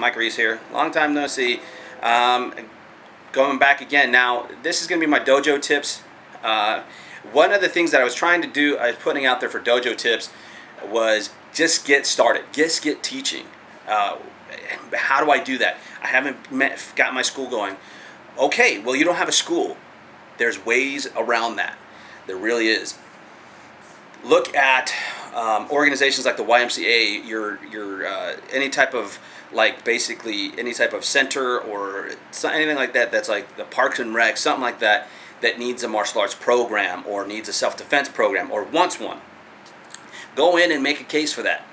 Mike Reese here. Long time no see. Going back again. Now, this is going to be my dojo tips. One of the things that I was trying to do, I was putting out there for dojo tips, was just get started. Just get teaching. How do I do that? I haven't got my school going. Okay, well, you don't have a school. There's ways around that. There really is. Look at organizations like the YMCA, your any type of, like, basically any type of center or anything like that that's like the Parks and Rec, something like that, that needs a martial arts program or needs a self-defense program or wants one. Go in and make a case for that,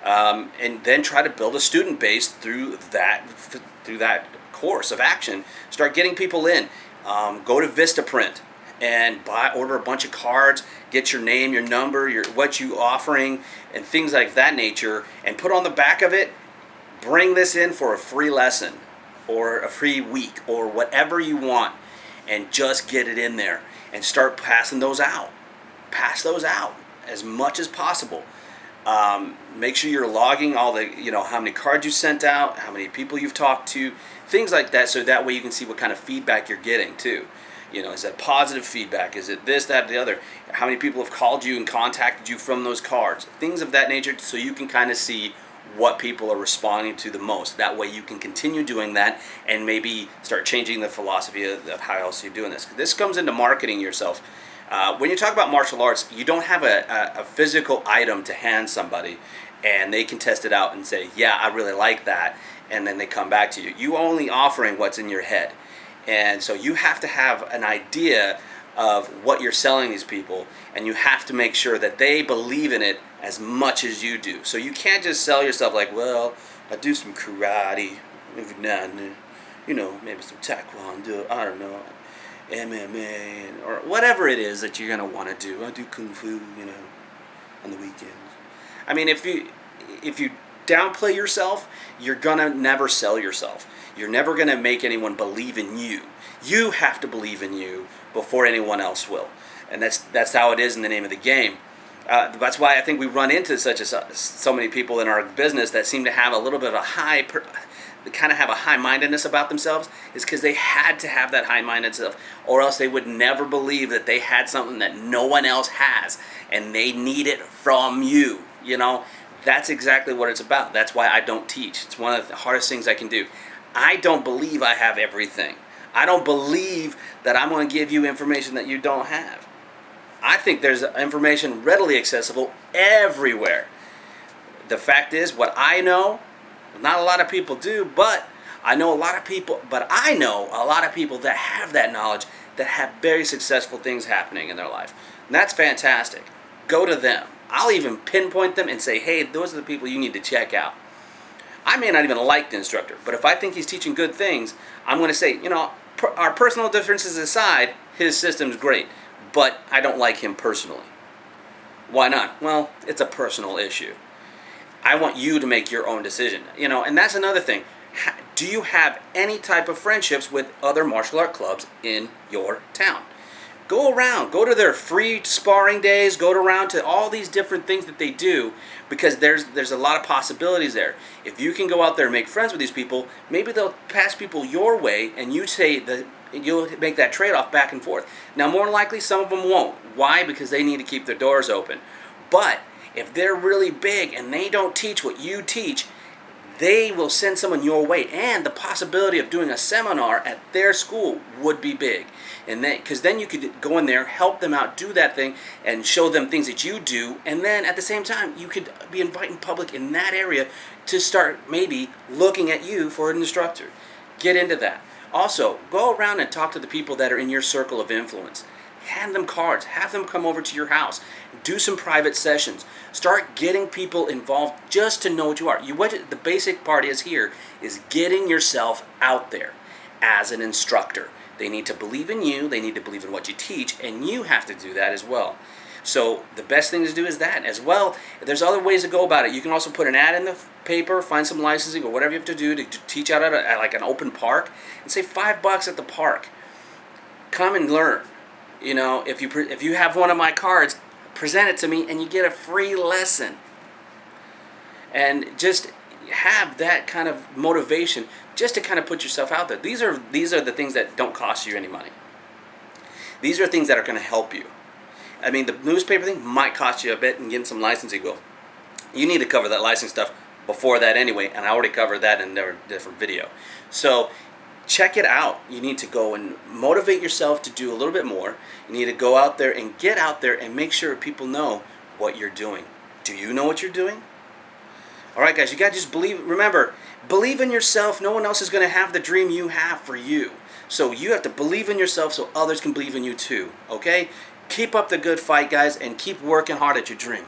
and then try to build a student base through that course of action. Start getting people in. Go to Vistaprint and order a bunch of cards, get your name, your number, what you offering, and things like that nature, and put on the back of it, bring this in for a free lesson or a free week or whatever you want, and just get it in there and start passing those out. Pass those out as much as possible. Make sure you're logging all the, how many cards you sent out, how many people you've talked to, things like that, so that way you can see what kind of feedback you're getting too. Is that positive feedback? Is it this, that, the other? How many people have called you and contacted you from those cards? Things of that nature, so you can kind of see what people are responding to the most. That way you can continue doing that and maybe start changing the philosophy of how else you're doing this. This comes into marketing yourself. When you talk about martial arts, you don't have a physical item to hand somebody and they can test it out and say, yeah, I really like that, and then they come back to you. You only offering what's in your head. And so you have to have an idea of what you're selling these people, and you have to make sure that they believe in it as much as you do. So you can't just sell yourself like, well, I do some karate, maybe maybe some taekwondo, I don't know, MMA, or whatever it is that you're going to want to do. I do kung fu, on the weekends. I mean, if you downplay yourself, you're going to never sell yourself. You're never going to make anyone believe in you. You have to believe in you before anyone else will. And that's how it is in the name of the game. That's why I think we run into so many people in our business that seem to have a little bit of a high-mindedness about themselves, is because they had to have that high-mindedness, or else they would never believe that they had something that no one else has, and they need it from you. That's exactly what it's about. That's why I don't teach. It's one of the hardest things I can do. I don't believe I have everything. I don't believe that I'm going to give you information that you don't have. I think there's information readily accessible everywhere. The fact is, what I know, not a lot of people do, but I know a lot of people that have that knowledge, that have very successful things happening in their life. And that's fantastic. Go to them. I'll even pinpoint them and say, hey, those are the people you need to check out. I may not even like the instructor, but if I think he's teaching good things, I'm going to say, our personal differences aside, his system's great, but I don't like him personally. Why not? Well, it's a personal issue. I want you to make your own decision. And that's another thing. Do you have any type of friendships with other martial art clubs in your town? Go around. Go to their free sparring days. Go around to all these different things that they do, because there's a lot of possibilities there. If you can go out there and make friends with these people, maybe they'll pass people your way, and you'll make that trade-off back and forth. Now, more than likely, some of them won't. Why? Because they need to keep their doors open. But if they're really big and they don't teach what you teach, they will send someone your way, and the possibility of doing a seminar at their school would be big. And because then you could go in there, help them out, do that thing, and show them things that you do, and then at the same time, you could be inviting public in that area to start maybe looking at you for an instructor. Get into that. Also, go around and talk to the people that are in your circle of influence. Hand them cards. Have them come over to your house. Do some private sessions. Start getting people involved just to know what you are. What the basic part is here is getting yourself out there as an instructor. They need to believe in you. They need to believe in what you teach, and you have to do that as well. So the best thing to do is that as well. There's other ways to go about it. You can also put an ad in the paper, find some licensing or whatever you have to do to teach out at like an open park, and say $5 at the park. Come and learn. If you have one of my cards, present it to me, and you get a free lesson. And just have that kind of motivation just to kind of put yourself out there. These are the things that don't cost you any money. These are things that are going to help you. I mean, the newspaper thing might cost you a bit and getting some licensing. Well, you need to cover that licensing stuff before that anyway, and I already covered that in a different video. So check it out. You need to go and motivate yourself to do a little bit more. You need to go out there and get out there and make sure people know what you're doing. Do you know what you're doing? All right, guys, you got to just believe. Remember, believe in yourself. No one else is going to have the dream you have for you. So you have to believe in yourself so others can believe in you too, okay? Keep up the good fight, guys, and keep working hard at your dream.